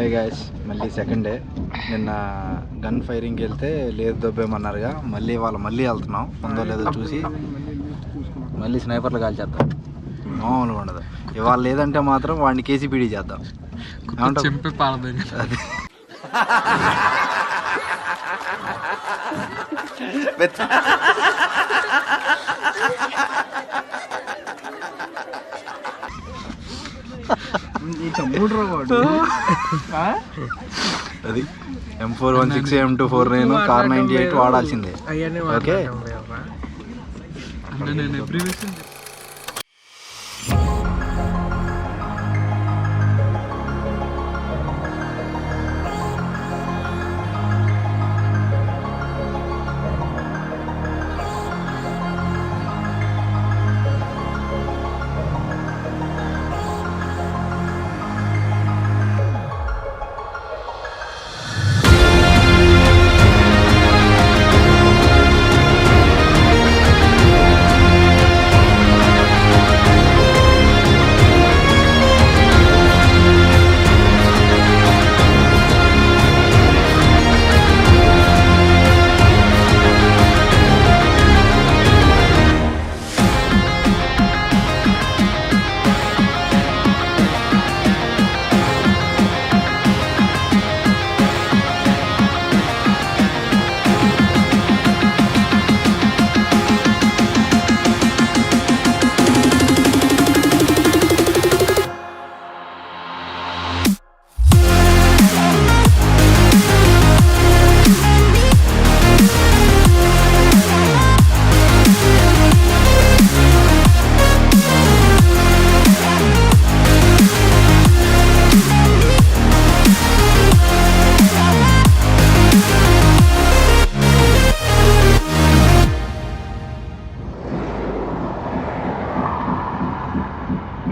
Hi guys, మళ్ళీ second day. నిన్న gun ఫైరింగ్కి వెళ్తే లేదు దొబ్బేమన్నారుగా, మళ్ళీ వెళ్తున్నాం. ఉందో లేదో చూసి మళ్ళీ స్నైపర్లు కాల్చేద్దాం. మామూలుగా ఉండదు. ఇవాళ లేదంటే మాత్రం వాడిని కేసీపీడీ చేద్దాం. అది M416 M249 కార్ 98 వాడాల్సిందే. Okay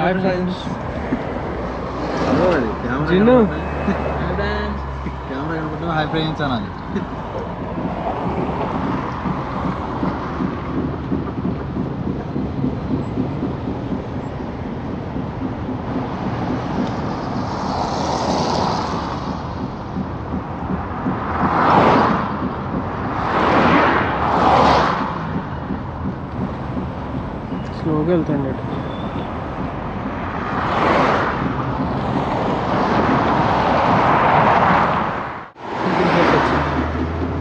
Hi friends. హలో, అది కెమెరా కనపడటం. హాయ్ ఫ్రెండ్స్ అనాలి. స్లోగా వెళ్తాండి.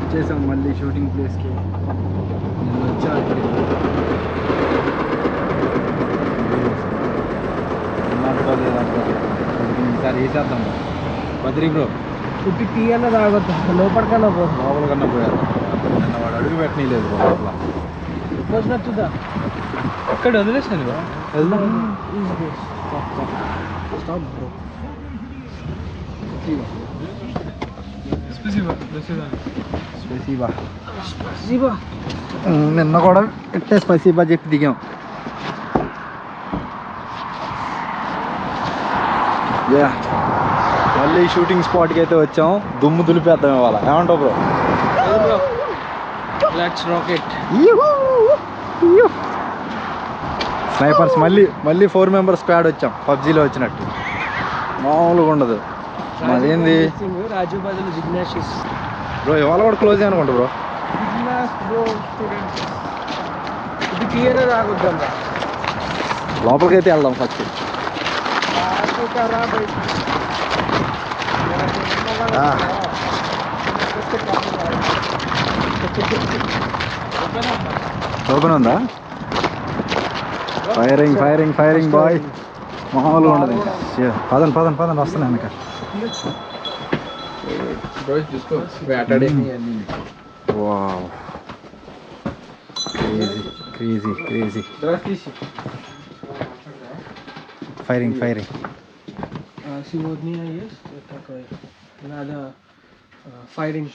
వచ్చేసాం మళ్ళీ షూటింగ్ ప్లేస్కి. నేను వచ్చా ఇక్కడికి. ఈసారి వేసేద్దాం. బద్రీ బ్రో, పుట్టి టీ అన్న తాగొద్దు, లోపలికన్నా పో. లోపల కన్నా పోయారు. నిన్న వాడు అడుగు పెట్టనీలేదు లోపల. వచ్చినట్టుదా అక్కడ వదిలేసాను. వెళ్దాం. Stop bro. నిన్న కూడా ఇట్టే స్పసీబా చెప్పి దిగాం. మళ్ళీ షూటింగ్ స్పాట్కి అయితే వచ్చాం. దుమ్ము దులిపేద్దాం ఇవాళ. ఏమంటావు బ్రో? స్నైపర్స్ మళ్ళీ 4 మెంబర్స్ స్క్వాడ్ వచ్చాం. పబ్జీలో వచ్చినట్టు మామూలుగా ఉండదు. అదేంది రాజు బదులు జిగ్నాషిస్ బ్రో, ఇవాళ కూడా క్లోజ్ అనుకుంటా బ్రో. ఇది క్లియర్ రాగొద్దాం. లోపలికైతే వెళ్దాం ఫస్ట్. ఓపెన్ ఉందా? Firing boy. మామూలుగా ఉండదు ఇంకా. పదండి వస్తున్నాను వెనక. Wow, crazy. Firing. Сегодня есть такой, надо firing.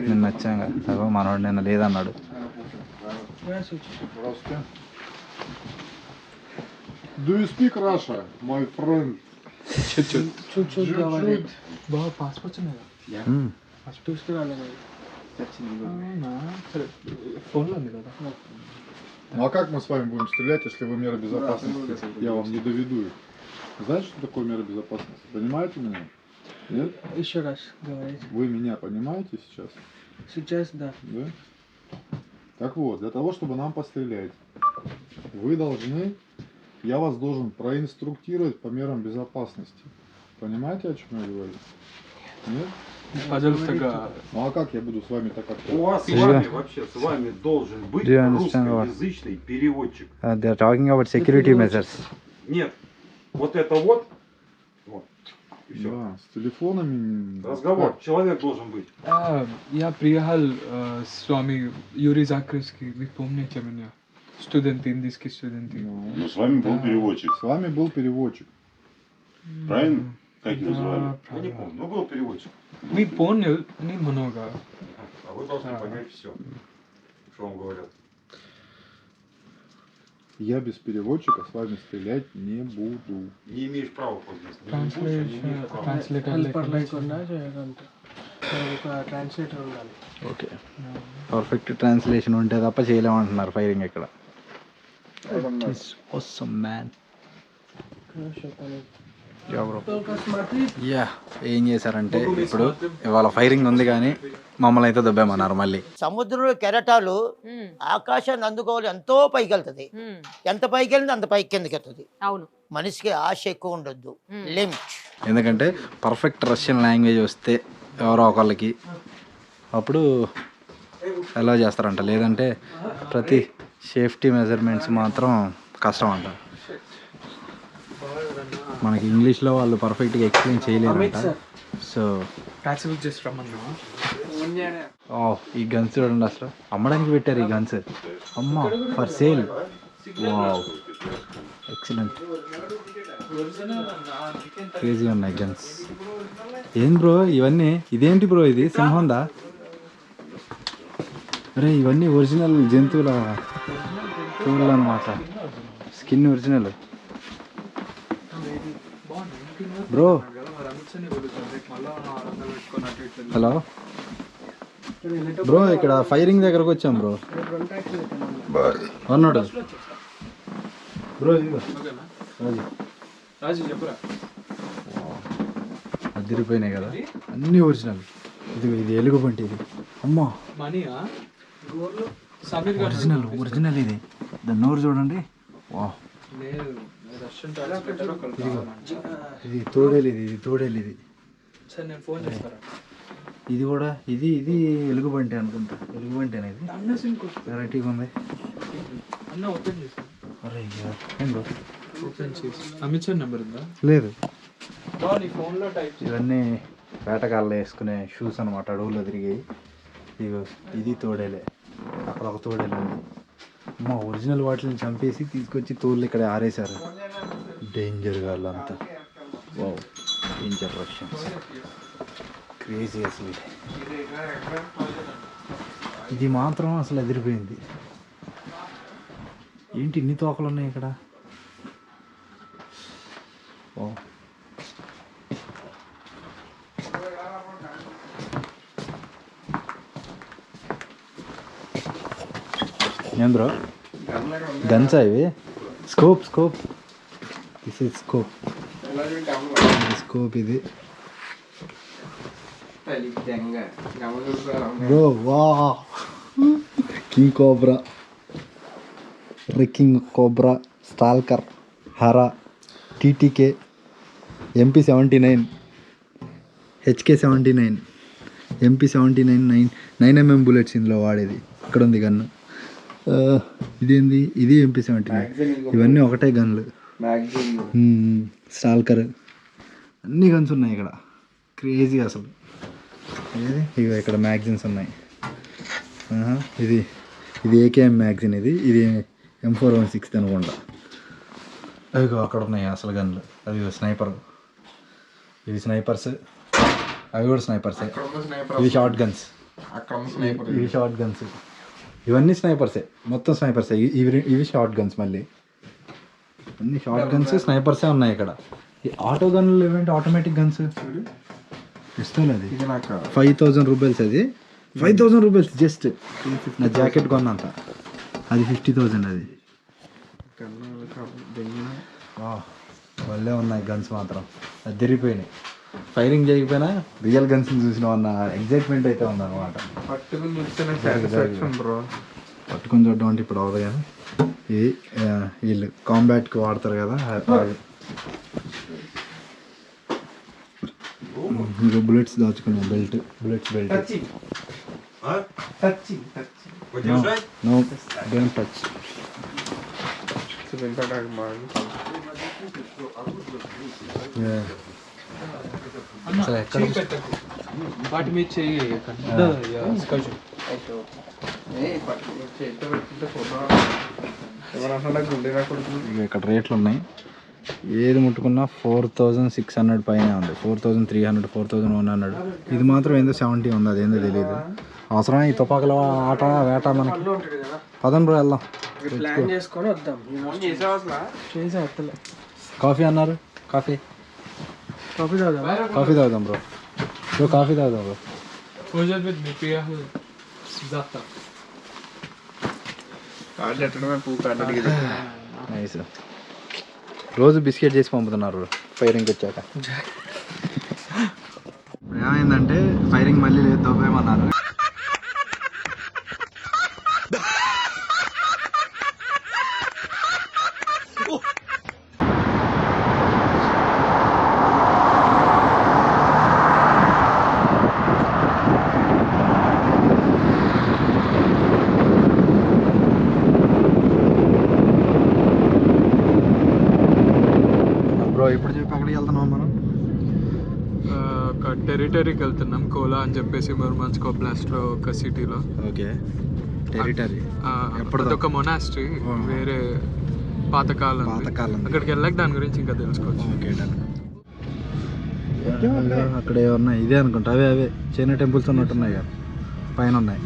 నిన్న వచ్చాక సగో మనవాడు నిన్న లేదన్నాడు. Do you speak Russian, my friend? Чуть-чуть говорит. బాగా పాస్పోర్ట్ ఉన్నాయా? తీసుకురాలేదు. ఫోన్లో ఉంది కదా. Ну а как мы с вами будем стрелять, если вы меры безопасности? Я вам не доведу их. Знаете, что такое меры безопасности? Понимаете меня? Нет? Еще раз говорите. Вы меня понимаете сейчас? Сейчас, да. Да? Так вот, для того, чтобы нам пострелять, вы должны, я вас должен проинструктировать по мерам безопасности. Понимаете, о чем я говорю? Нет? Пожалуйста, Ну а как я буду с вами так У общаться? вас с вами вообще с вами должен быть Do you understand what? русскоязычный переводчик. They are talking about security measures. Нет, вот это вот, и все. Да, с телефонами... Разговор, человек должен быть. Я приехал с вами Юрий Закревский, вы помните меня? Студент, индийский студент. Ну, с вами был переводчик, с вами был переводчик. правильно? Как его звали? Я не помню, но был переводчик. Мы понял немного. А вы должны понять все, что вам говорят. Я без переводчика с вами стрелять не буду. Не имеешь права по-английски. Не будешь, не имеешь права. Translator ఉండాలి. ఓకే పర్ఫెక్ట్ ట్రాన్స్లేషన్ ఉంటే తప్ప చేయలేమంటున్నారు ఫైరింగ్ ఇక్కడ. awesome man. యా ఏం చేశారంటే ఇప్పుడు ఇవాళ ఫైరింగ్ ఉంది కానీ మమ్మల్ని అయితే దొబ్బేమన్నారు మళ్ళీ. సముద్రంలో కెరటాలు ఆకాశాన్ని అందుకోవాలి, ఎంతో పైకి వెళ్తుంది. ఎంత పైకి వెళ్ళింది అంత పైకి కిందకి వెళ్తుంది. అవును, మనిషికి ఆశ ఎక్కువ ఉండొద్దు, లిమిట్. ఎందుకంటే పర్ఫెక్ట్ రష్యన్ లాంగ్వేజ్ వస్తే ఎవరో ఒకళ్ళకి అప్పుడు ఎలా చేస్తారంట, లేదంటే ప్రతి సేఫ్టీ మెజర్మెంట్స్ మాత్రం కష్టం అంట. మనకి ఇంగ్లీష్లో వాళ్ళు పర్ఫెక్ట్గా ఎక్స్ప్లెయిన్ చేయలేరంట. సో ఈ గన్స్ చూడండి, అసలు అమ్మడానికి పెట్టారు ఈ గన్స్. అమ్మ for sale. Wow excellent, crazy ఉన్నాయి గన్స్. ఏం బ్రో ఇవన్నీ, ఇదేంటి బ్రో ఇది సింహందా? అరే ఇవన్నీ ఒరిజినల్ జంతువుల చూడాలన్నమాట, skin original. Bro hello bro, ఇక్కడ ఫైరింగ్ దగ్గరకు వచ్చాం బ్రో. అన్నాడు బ్రో, అదిరిపోయినాయి కదా అన్నీ ఒరిజినల్. ఇది ఎలుగుబంటి, ఇది అమ్మా ఒరిజినల్ ఒరిజినల్. ఇది దాని నోరు చూడండి. వా ఇది తోడేలు, ఇది తోడేలు. ఇది ఇది కూడా ఇది ఎలుగుబంటి అనుకుంటా. ఎలుగుబంటి అనేది వెరైటీగా ఉంది. అరే ఏం బ్రో, అమిత్ సార్ నెంబర్ ఉందా? లేదు. ఫోన్లో టైప్ ఇవన్నీ వేటగాళ్ళు వేసుకునే షూస్ అనమాట, అడవుల్లో తిరిగాయి. ఇగో ఇది తోడేలే, అక్కడ ఒక తోడేలు ఉంది. మా ఒరిజినల్ వాటిని చంపేసి తీసుకొచ్చి తోళ్ళు ఇక్కడ ఆరేశారు. డేంజర్ వాళ్ళంతా. వావ్ డేంజర్ రష్యన్స్, క్రేజీ అసలు. ఇది మాత్రం అసలు ఎదిరిపోయింది. ఏంటి ఇన్ని తోకలు ఉన్నాయి ఇక్కడ? ఓ ఏం బ్రో గన్సా ఇవి? Scope this is scope. ఇది బ్రో. వా king cobra, king cobra, stalker, హరా, TTK, MP79, HK79, MP79 9mm bullets ఇందులో వాడేది. ఇక్కడ ఉంది గన్ను. ఇదేంది? ఇది MP79. ఇవన్నీ ఒకటే గన్లు. స్టాల్కర్, అన్ని గన్స్ ఉన్నాయి ఇక్కడ. క్రేజీ అసలు. ఏది ఇక ఇక్కడ మ్యాగజైన్స్ ఉన్నాయి. ఇది AKM మ్యాగజైన్. ఇది M416 అనుకుంటా. అవి అక్కడ ఉన్నాయి అసలు గన్లు. అవి స్నైపర్, ఇవి స్నైపర్స్, అవి కూడా స్నైపర్సే. ఇవి షార్ట్ గన్స్, ఇవి షార్ట్ గన్స్. ఇవన్నీ స్నైపర్సే, మొత్తం స్నైపర్సే. ఇవి షార్ట్ గన్స్. మళ్ళీ అన్ని షార్ట్ గన్స్, స్నైపర్సే ఉన్నాయి ఇక్కడ. ఈ ఆటో గన్లు ఏమంటే ఆటోమేటిక్ గన్స్ ఇస్తాను. అది 5,000 రూపీస్. అది 5,000 రూపీస్ జస్ట్. నా జాకెట్ కొన్నంత అది 50,000 అది. వాళ్ళే ఉన్నాయి గన్స్ మాత్రం, అది తిరిగిపోయినాయి. ఫైరింగ్ చేయకపోయినా రియల్ గన్స్ చూసినాం అన్న ఎగ్జైట్మెంట్ అయితే ఉందన్నమాట. పట్టుకొని చూడడం అంటే ఇప్పుడు అవ్వదు కానీ ఇది వీళ్ళు కాంబాట్కి వాడతారు కదా. ఇంకా బుల్లెట్స్ దాచుకున్నాం, bullets belt. No don't touch. వాటి మీద చెయ్యి ఇక్కడ రేట్లు ఉన్నాయి. ఏది ముట్టుకున్నా 4,600 పైన ఉంది. 4,300, 4,100. ఇది మాత్రం ఏందో 70 ఉంది, అదేందో తెలియదు. అవసరం ఈ తుపాకుల ఆట వేట మనకి. పదం బ్రో వెళ్దాం. కాఫీ అన్నారు, కాఫీ తాగుదాం బ్రో. కాఫీ తాగుదాం బ్రో. నైస్. రోజు బిస్కెట్ చేసి పంపుతున్నారు ఫైరింగ్కి వచ్చాక. ఏమైందంటే ఫైరింగ్ మళ్ళీ లేదు, దొబ్బేమన్నారు. ఇప్పుడు చెప్పి అక్కడికి వెళ్తున్నాం మనం. ఒక టెరిటరీకి వెళ్తున్నాం, కోలా అని చెప్పేసి ముర్మాన్స్క్ ఓబ్లాస్ట్లో ఒక సిటీలో. Okay, territory. అదొక మొనాస్ట్రీ, వేరే పాతకాలం. అక్కడికి వెళ్ళాక దాని గురించి ఇంకా తెలుసుకోవచ్చు. Okay done. అక్కడ ఏమన్నా ఇదే అనుకుంటా, అవే చైనా టెంపుల్స్ ఉన్నట్టున్నాయి కదా పైన ఉన్నాయి.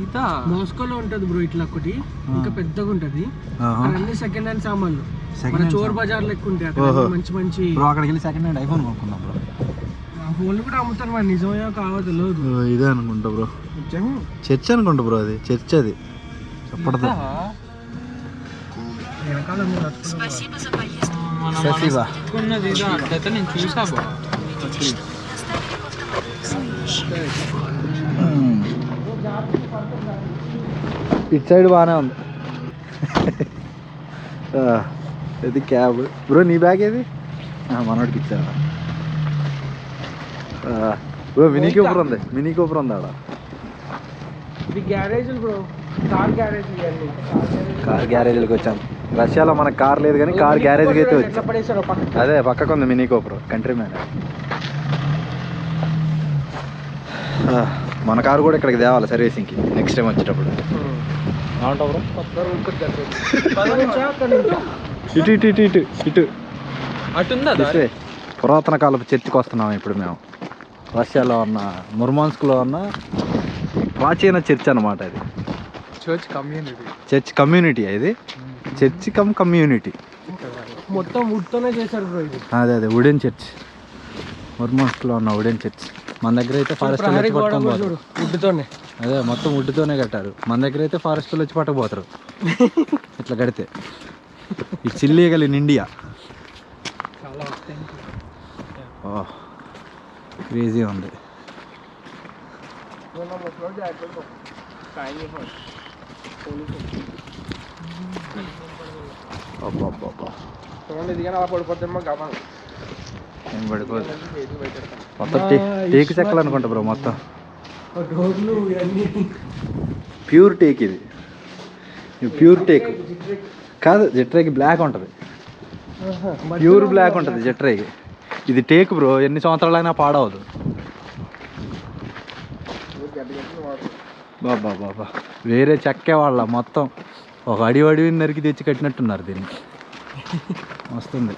మాస్కోలో ఉంటుంది బ్రో ఇట్లా ఒకటి, ఇంకా పెద్దగా ఉంటుంది. అన్ని సెకండ్ హ్యాండ్ సామాన్లు, చోర్ బజార్ లెక్క ఉంటాయి అక్కడ. మంచి మంచి బ్రో అక్కడికి వెళ్ళి సెకండ్ హ్యాండ్ ఐఫోన్ కొనుక్కున్నాం బ్రో. ఫోన్లు కూడా అమ్ముతారు, మరి నిజమో కావో తెలియదు. ఇదే అనుకుంటా బ్రో, చర్చ్ అనుకుంటా బ్రో. అది చర్చ్, అది చెప్పడదు. నేను చూసా బా. ఇటు సైడ్ బాగానే ఉంది. ఇది క్యాబ్ బ్రో. నీ బ్యాగ్ ఏది? మనోడికి ఇచ్చాను బ్రో. మినీ కూపర్ ఉంది ఆడ. ఇది garage bro, car garage. Car గ్యారేజ్కి వచ్చాం. రష్యాలో మనకు కార్ లేదు కానీ కార్ గ్యారేజ్కి అయితే వచ్చాం. అదే పక్కకు ఉంది మినీ కూపర్, కంట్రీ మ్యాన్. మన కారు కూడా ఇక్కడికి తేవాలి సర్వీసింగ్కి నెక్స్ట్ టైం వచ్చేటప్పుడు. ఇటు ఇటు ఇటు ఇటు ఇటు అటుందా? పురాతన కాలపు చర్చికి వస్తున్నాం ఇప్పుడు మేము. రష్యాలో ఉన్న ముర్మాన్స్క్లో ఉన్న ప్రాచీన చర్చ్ అనమాట ఇది. Church community. ఇది చర్చ్ కమ్యూనిటీ మొత్తం వుడ్తోనే చేశారు బ్రో ఇది. అదే వుడెన్ చర్చ్, ముర్మాన్స్క్లో ఉన్న వుడెన్ చర్చ్. మన దగ్గర అయితే ఫారెస్ట్ వుడ్తోనే, అదే మొత్తం వుడ్తోనే కట్టారు. మన దగ్గర అయితే ఫారెస్ట్లో వచ్చి పట్టకపోతారు ఇట్లా కడితే. It's illegal in India. Crazy ఉంది. ఏం పడిపోదు. మొత్తం టేక్ చెక్కలు అనుకుంటా బ్రో. మొత్తం ప్యూర్ టేక్. ఇది ప్యూర్ టేక్ కాదు, జెట్రేకి బ్లాక్ ఉంటుంది, ప్యూర్ బ్లాక్ ఉంటుంది జెట్రేకి. ఇది టేక్ బ్రో, ఎన్ని సంవత్సరాలైనా పాడవదు. బాబా వేరే చెక్కే వాళ్ళ మొత్తం ఒక అడివిని నరికి తెచ్చి కట్టినట్టున్నారు దీన్ని. వస్తుంది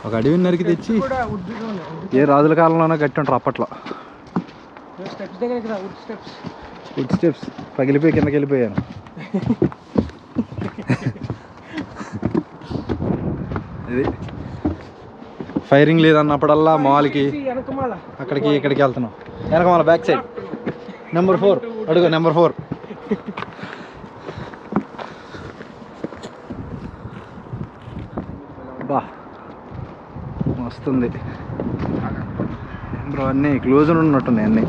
ఒక అడవిని నరికి తెచ్చి. ఏ రాజుల కాలంలోనే కట్టి ఉంటారు అప్పట్లో. వుడ్ స్టెప్స్ పగిలిపోయి కిందకి వెళ్ళిపోయాను. ఇది ఫైరింగ్ లేదన్నప్పుడల్లా మాల్కి అక్కడికి ఇక్కడికి వెళ్తున్నాం. వెనకమాల బ్యాక్ సైడ్ నెంబర్ 4. అడుగు నెంబర్ 4. బా మస్తుంది బ్రో, అన్నీ క్లోజ్ ఉన్నట్టున్నాయి అన్నీ.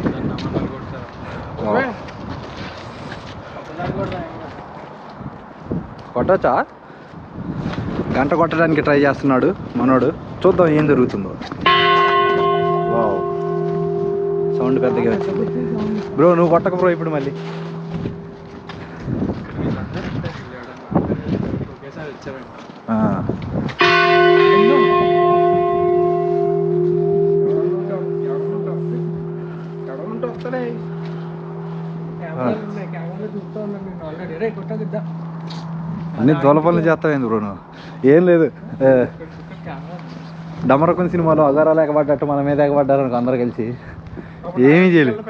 కొట్టచ్చా? గంట కొట్టడానికి ట్రై చేస్తున్నాడు మనోడు. చూద్దాం ఏం జరుగుతుందో. వావ్, సౌండ్ పెద్దగా వచ్చింది. బ్రో నువ్వు కొట్టక బ్రో ఇప్పుడు మళ్ళీ. అన్ని దొల పనులు చేస్తావేంది బ్రో నువ్వు? ఏం లేదు, డమరకుని సినిమాలో అగారాలు ఎగబడ్డట్టు మన మీద ఎగబడ్డారు అనుకో అందరు కలిసి. ఏమీ చేయలేదు.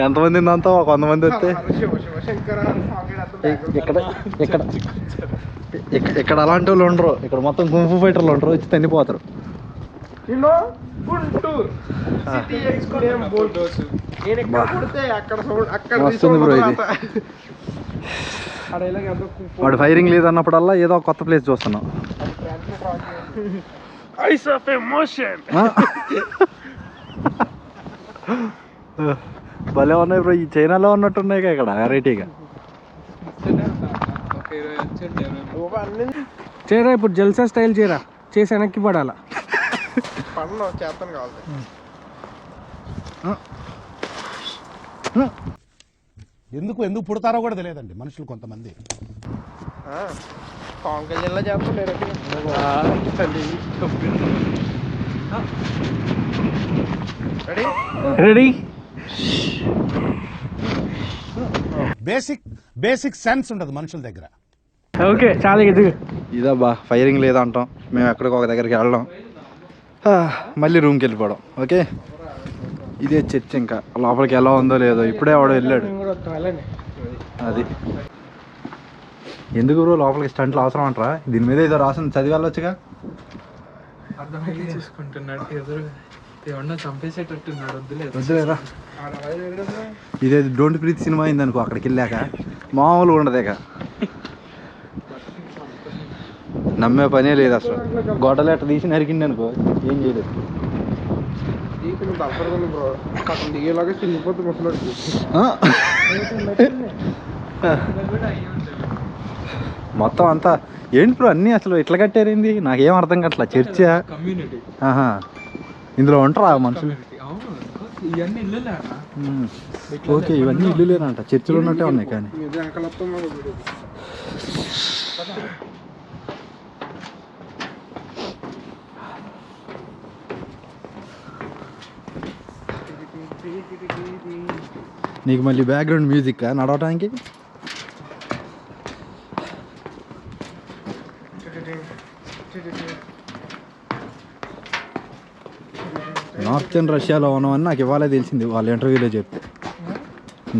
ఎంతమంది ఉందంతా 100 మంది వస్తే ఇక్కడ ఇక్కడ ఇక్కడ అలాంటి వాళ్ళు ఉండరు. ఇక్కడ మొత్తం గుంపు ఫైటర్లు ఉంటారు, వచ్చి తన్నిపోతారు. వస్తుంది బ్రో ఇది. వాడు ఫైరింగ్ లేదన్నప్పుడల్లా ఏదో కొత్త ప్లేస్ చూస్తున్నాం. భలే ఉన్నాయి బ్రో, ఈ చైనాలో ఉన్నట్టున్నాయి ఇక్కడ వెరైటీగా. చేయరా ఇప్పుడు జల్సా స్టైల్ చేయరా, చేసి వెనక్కి పడాలా. ఎందుకు పుడతారో కూడా తెలియదండి మనుషులు కొంతమంది. పవన్ కళ్యాణ్ చేస్తాం రెడీ. బేసిక్ సెన్స్ ఉండదు మనుషుల దగ్గర. ఓకే చాలా ఎదుగు. ఇదబ్బా ఫైరింగ్ లేదంటాం, మేము ఎక్కడికి ఒక దగ్గరికి వెళ్ళడం, మళ్ళీ రూమ్కి వెళ్ళిపోవడం. ఓకే, ఇదే చర్చ్. ఇంకా లోపలికి ఎలా ఉందో లేదో, ఇప్పుడే వాడు వెళ్ళాడు. అది ఎందుకు బ్రో లోపలికి స్టంట్లు అవసరం అంటారా? దీని మీద ఏదో రాసింది, చదివి వెళ్ళొచ్చుగా. చూసుకుంటున్నాడు ఎదురు ఏమన్నా చంపేసేటట్టున్నాడు. వద్దులేరా, ఇదే డోంట్ బ్రీత్ సినిమా అయిందనుకో, అక్కడికి వెళ్ళాక మామూలు ఉండదేక. నమ్మే పనే లేదు అసలు. గొడవలేట తీసి నరికింది అనుకో, ఏం చేయలేదు. మొత్తం అంతా ఏంటి బ్రో, అన్నీ అసలు ఇట్లా కట్టారేంది? నాకేం అర్థం కావట్లా. చర్చా? కమ్యూనిటీ. ఇందులో ఉంటారా మనుషులు? ఇవన్నీ ఇల్లు. ఓకే, ఇవన్నీ ఇల్లు లేనంట, చర్చిలో ఉన్నట్టే ఉన్నాయి. కానీ నీకు మళ్ళీ బ్యాక్గ్రౌండ్ మ్యూజిక్ నడవటానికి. నార్థన్ రష్యాలో ఉన్నామని నాకు ఇవాళే తెలిసింది వాళ్ళ ఇంటర్వ్యూలో చెప్తే.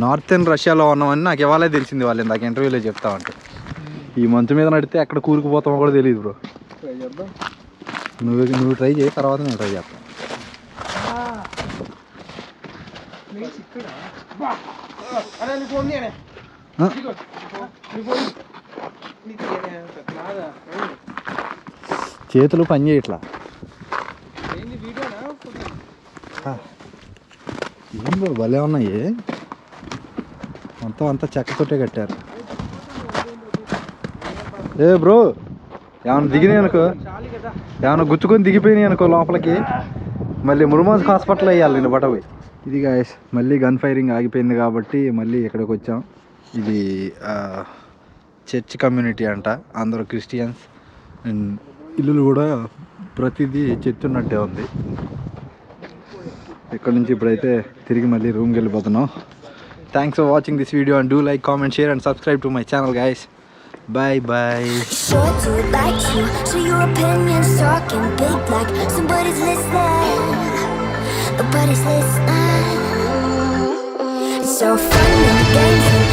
నార్థన్ రష్యాలో ఉన్నామని నాకు ఇవాళే తెలిసింది వాళ్ళు ఇందాక ఇంటర్వ్యూలో చెప్తామంటే. ఈ మంచు మీద నడితే ఎక్కడ కూరుకుపోతామో కూడా తెలియదు బ్రో. నువ్వు ట్రై చేయి, తర్వాత నేను ట్రై చేస్తాను. చేతులు పని చేయట్లా. ఏం బ్రో భలే ఉన్నాయి, మొత్తం అంతా చెక్కతోటే కట్టారు. ఏ బ్రో ఏమన్నా దిగినాయి అనుకో, ఏమన్నా గుచ్చుకొని దిగిపోయినాయి అనుకో లోపలికి, మళ్ళీ ముర్మాన్స్క్ హాస్పిటల్ వేయాలి నేను బట్టపోయి. ఇది గాయస్ మళ్ళీ గన్ ఫైరింగ్ ఆగిపోయింది కాబట్టి మళ్ళీ ఇక్కడికి వచ్చాం. ఇది చర్చ్ కమ్యూనిటీ అంట, అందరూ క్రిస్టియన్స్. అండ్ ఇల్లులు కూడా ప్రతిదీ చర్చ్ ఉన్నట్టే ఉంది. ఇక్కడ నుంచి ఇప్పుడైతే తిరిగి మళ్ళీ రూమ్కి వెళ్ళిపోతున్నాం. Thanks for watching this video and do like, comment, share and subscribe to my channel guys. Bye bye. Sure to like you, so your opinions talking big like somebody's listening, nobody's listening. So fun and games.